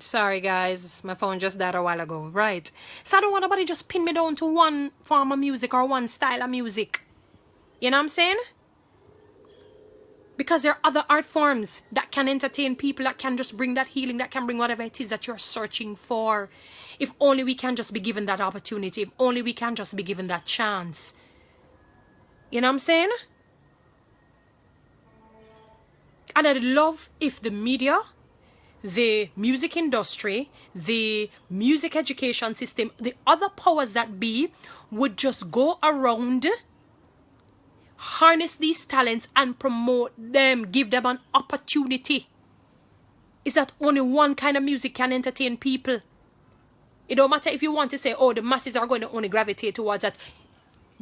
Sorry, guys. My phone just died a while ago. Right. So I don't want nobody just pin me down to one form of music or one style of music. You know what I'm saying? Because there are other art forms that can entertain people, that can just bring that healing, that can bring whatever it is that you're searching for. If only we can just be given that opportunity. If only we can just be given that chance. You know what I'm saying? And I'd love if the media, the music industry, the music education system, the other powers that be would just go around, harness these talents and promote them, give them an opportunity. Is that only one kind of music can entertain people? It don't matter if you want to say, oh, the masses are going to only gravitate towards that.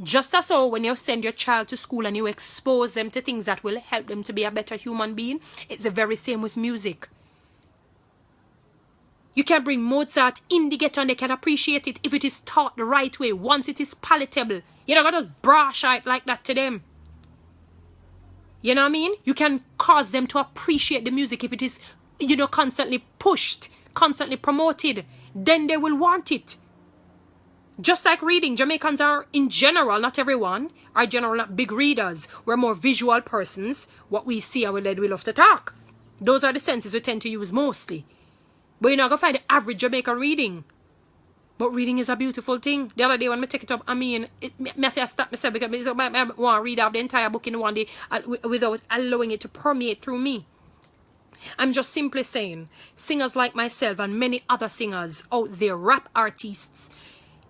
Just as so when you send your child to school and you expose them to things that will help them to be a better human being, it's the very same with music. You can bring Mozart in the ghetto and they can appreciate it if it is taught the right way, once it is palatable. You don't got to brush it like that to them. You know what I mean? You can cause them to appreciate the music if it is, you know, constantly pushed, constantly promoted. Then they will want it. Just like reading, Jamaicans are, in general, not everyone, are general not big readers. We're more visual persons. What we see and we love to talk. Those are the senses we tend to use mostly. But you're not going to find the average Jamaican reading. But reading is a beautiful thing. The other day when I take it up, I mean, I have to stop myself because I want to read out the entire book in one day without allowing it to permeate through me. I'm just simply saying, singers like myself and many other singers out there, rap artists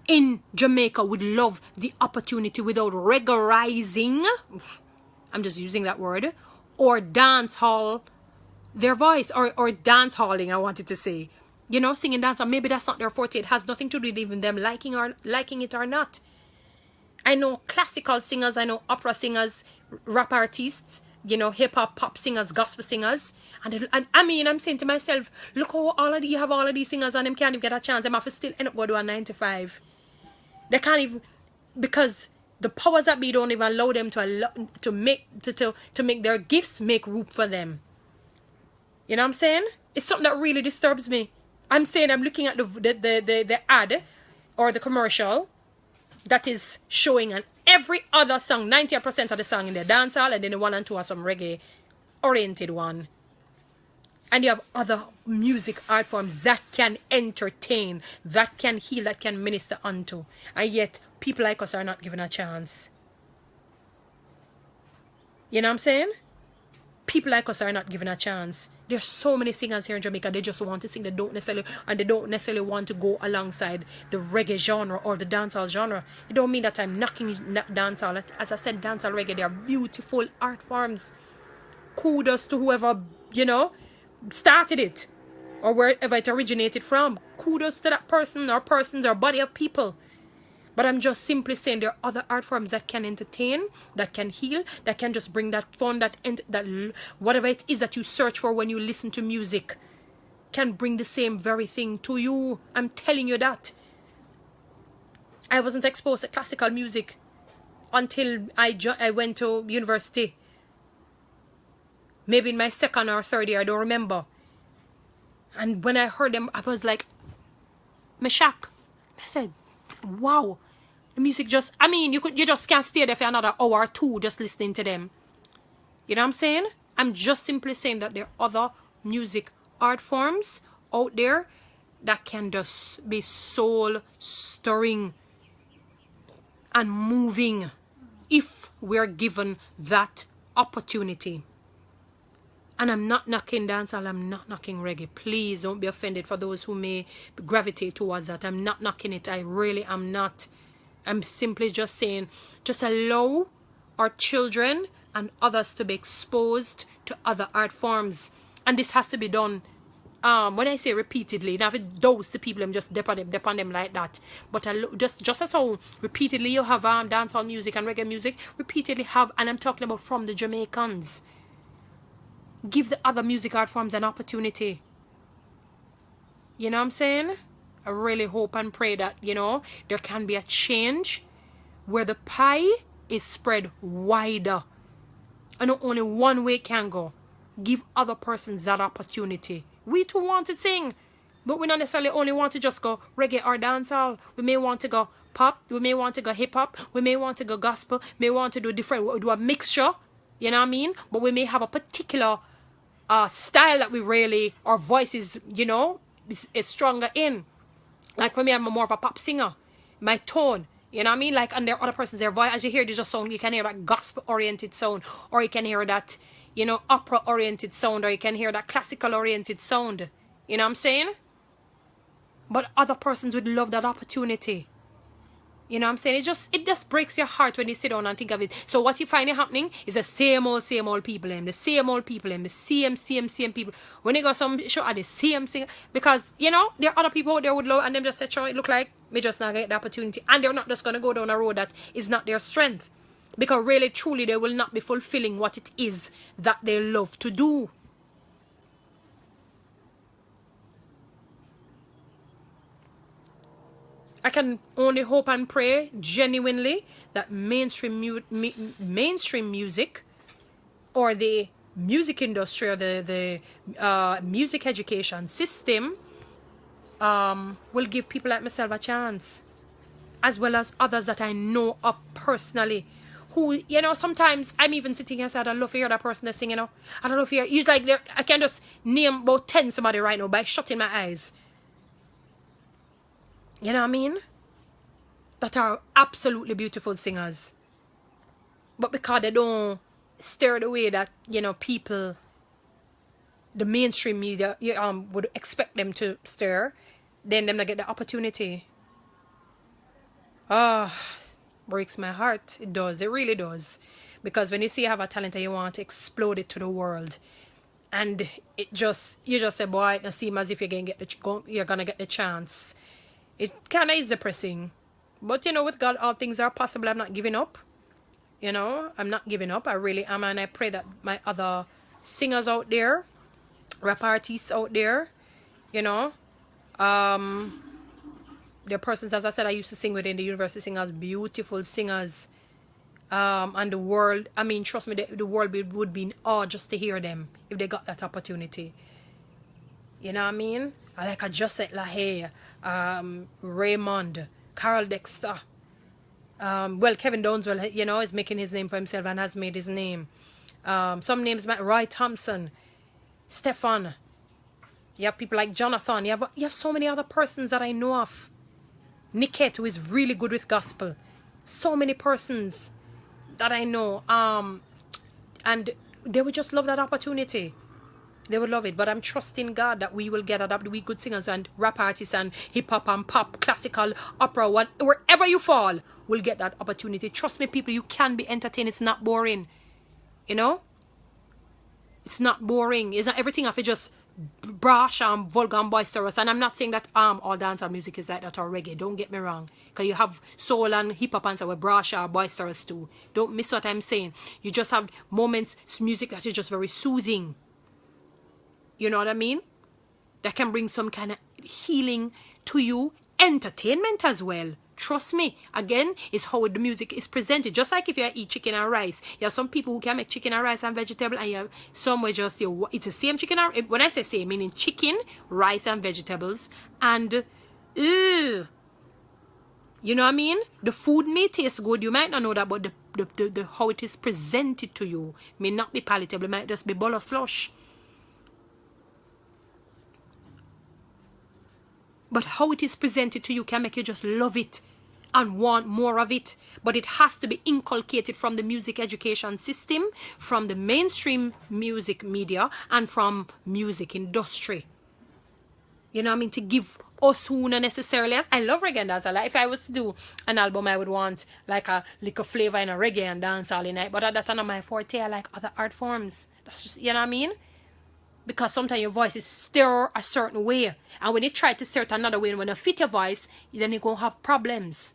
in Jamaica would love the opportunity without regularizing, I'm just using that word, or dance hall their voice, or dance halling, I wanted to say. You know, singing dance, or maybe that's not their forte. It has nothing to do with even them liking it or not. I know classical singers, I know opera singers, rap artists, you know, hip-hop, pop singers, gospel singers. And I mean, I'm saying to myself, look how you have all of these singers and them can't even get a chance. Them have to still end up going to a 9 to 5. They can't even, because the powers that be don't even allow them to make their gifts make room for them. You know what I'm saying? It's something that really disturbs me. I'm saying I'm looking at the ad or the commercial that is showing on every other song, 90% of the song in the dancehall, and then the 1 and 2 are some reggae oriented one. And you have other music art forms that can entertain, that can heal, that can minister unto. And yet, people like us are not given a chance. You know what I'm saying? People like us are not given a chance. There's so many singers here in Jamaica, they just want to sing, they don't necessarily want to go alongside the reggae genre or the dancehall genre. It don't mean that I'm knocking dancehall. As I said, dancehall, reggae, they are beautiful art forms. Kudos to whoever, you know, started it or wherever it originated from. Kudos to that person or persons or body of people. But I'm just simply saying there are other art forms that can entertain, that can heal, that can just bring that fun, that whatever it is that you search for when you listen to music can bring the same very thing to you. I'm telling you that. I wasn't exposed to classical music until I went to university. Maybe in my 2nd or 3rd year, I don't remember. And when I heard them, I was like, me shocked. I said, wow. The music just, I mean, you just can't stay there for another hour or 2 just listening to them. You know what I'm saying? I'm just simply saying that there are other music art forms out there that can just be soul stirring and moving if we're given that opportunity. And I'm not knocking dancehall, I'm not knocking reggae. Please don't be offended for those who may gravitate towards that. I'm not knocking it. I really am not. I'm simply just saying, just allow our children and others to be exposed to other art forms. And this has to be done, when I say repeatedly, now if it dose the people, I'm just dip on them like that. But just as how repeatedly you have dancehall music and reggae music, repeatedly have, and I'm talking about from the Jamaicans. Give the other music art forms an opportunity. You know what I'm saying? I really hope and pray that, you know, there can be a change where the pie is spread wider. And only one way can go. Give other persons that opportunity. We too want to sing. But we not necessarily only want to just go reggae or dancehall. We may want to go pop. We may want to go hip hop. We may want to go gospel. May want to do different. We'll do a mixture. You know what I mean? But we may have a particular style that we really, our voice is, you know, is stronger in. Like for me, I'm more of a pop singer. My tone, you know what I mean? Like, and there are other persons, their voice, as you hear this sound, you can hear that gospel-oriented sound, or you can hear that, you know, opera-oriented sound, or you can hear that classical-oriented sound. You know what I'm saying? But other persons would love that opportunity. You know what I'm saying? It just breaks your heart when you sit down and think of it. So what you find happening is the same old people, and the same old people, and the same people. When they go some show at the same thing, because, you know, there are other people out there would love, and them just say, sure, it look like me just not get the opportunity. And they're not just going to go down a road that is not their strength. Because really, truly, they will not be fulfilling what it is that they love to do. I can only hope and pray genuinely that mainstream music, or the music industry, or the music education system will give people like myself a chance, as well as others that I know of personally, who, you know, sometimes I'm even sitting here and say, I don't love to hear that person that's singing, you know. I don't love to hear, it's like I can just name about 10 somebody right now by shutting my eyes. You know what I mean? That are absolutely beautiful singers. But because they don't stir the way that, you know, people, the mainstream media, would expect them to stir, then them not get the opportunity. Breaks my heart. It does. It really does. Because when you see you have a talent and you want to explode it to the world, and you just say, boy, it doesn't seem as if you're gonna get the chance. It kind of is depressing. But, you know, with God, all things are possible. I'm not giving up. You know, I'm not giving up. I really am. And I pray that my other singers out there, rap artists out there, you know, there are persons, as I said, I used to sing within the university singers, beautiful singers. And the world, I mean, trust me, the world would be in awe just to hear them if they got that opportunity. You know what I mean? Like I just said, LaHaye, Raymond, Carol Dexter. Well, Kevin Downswell, you know, is making his name for himself and has made his name. Some names, Roy Thompson, Stefan. You have people like Jonathan. You have so many other persons that I know of. Niket, who is really good with gospel. So many persons that I know. And they would just love that opportunity. They would love it. But I'm trusting God that we will get adopted. We good singers and rap artists and hip hop and pop, classical, opera, wherever you fall, will get that opportunity. Trust me, people, you can be entertained. It's not boring. You know? It's not boring. It's not everything of it just brash and vulgar and boisterous. And I'm not saying that all dancehall music is like that or reggae. Don't get me wrong. Because you have soul and hip hop and so with brash or boisterous too. Don't miss what I'm saying. You just have moments, music that is just very soothing. You know what I mean? That can bring some kind of healing to you. Entertainment as well. Trust me. Again, it's how the music is presented. Just like if you eat chicken and rice. You have some people who can make chicken and rice and vegetable. And you have some where just, it's the same chicken. When I say same, meaning chicken, rice and vegetables. And, you know what I mean? The food may taste good. You might not know that, but the how it is presented to you may not be palatable. It might just be bowl of slush. But how it is presented to you can make you just love it and want more of it. But it has to be inculcated from the music education system, from the mainstream music media, and from music industry. You know what I mean? To give us who not necessarily... I love reggae and dancehall. Like if I was to do an album, I would want like a liquor flavor in a reggae and dancehall in it. But that's not my forte. I like other art forms. That's just, you know what I mean? Because sometimes your voice is stir a certain way. And when you try to stir it another way, and when you fit your voice, then you're going to have problems.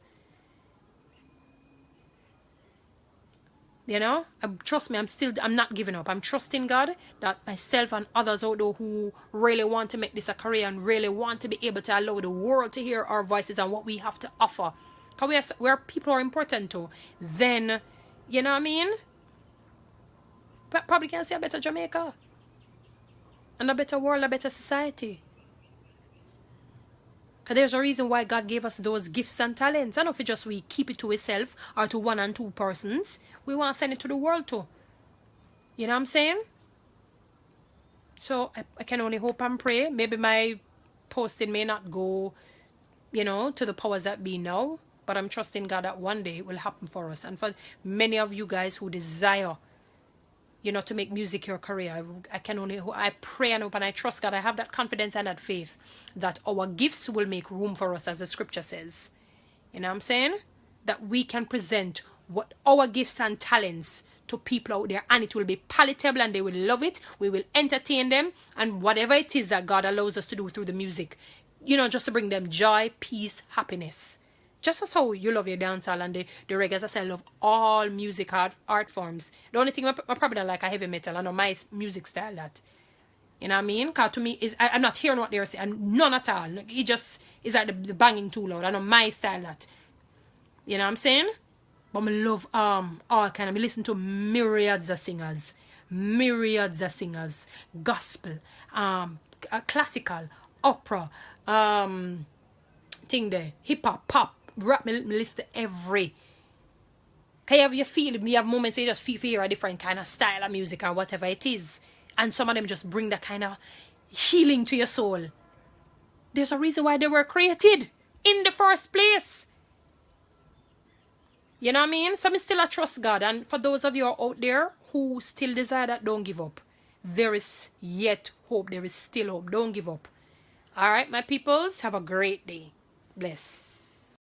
You know? Trust me, I'm not giving up. I'm trusting God that myself and others out there who really want to make this a career and really want to be able to allow the world to hear our voices and what we have to offer. Because where people are important to, then, you know what I mean? Probably can see a better Jamaica. And a better world, a better society. Because there's a reason why God gave us those gifts and talents. And if we just we keep it to ourselves or to one and two persons, we want to send it to the world too. You know what I'm saying? So I can only hope and pray. Maybe my posting may not go, you know, to the powers that be now. But I'm trusting God that one day it will happen for us. And for many of you guys who desire, you know, to make music your career, I pray and hope and I trust God. I have that confidence and that faith that our gifts will make room for us, as the scripture says. You know what I'm saying? That we can present what our gifts and talents to people out there, and it will be palatable and they will love it. We will entertain them, and whatever it is that God allows us to do through the music, you know, just to bring them joy, peace, happiness. Just as how you love your dancehall and the reggae, as I love all music art forms. The only thing I probably don't like a heavy metal. I know my music style that. You know what I mean? Because to me, I'm not hearing what they're saying. None at all. It just is like the banging too loud. I know my style that. You know what I'm saying? But I love all kind of. I listen to myriads of singers. Myriads of singers. Gospel. Classical. Opera. Thing there. Hip hop. Pop. Rap. Me listen to every. Can you feel me have moments where you just feel a different kind of style of music or whatever it is. And some of them just bring that kind of healing to your soul. There's a reason why they were created in the first place. You know what I mean? So I still trust God. And for those of you out there who still desire that, don't give up. There is yet hope. There is still hope. Don't give up. All right, my peoples. Have a great day. Bless.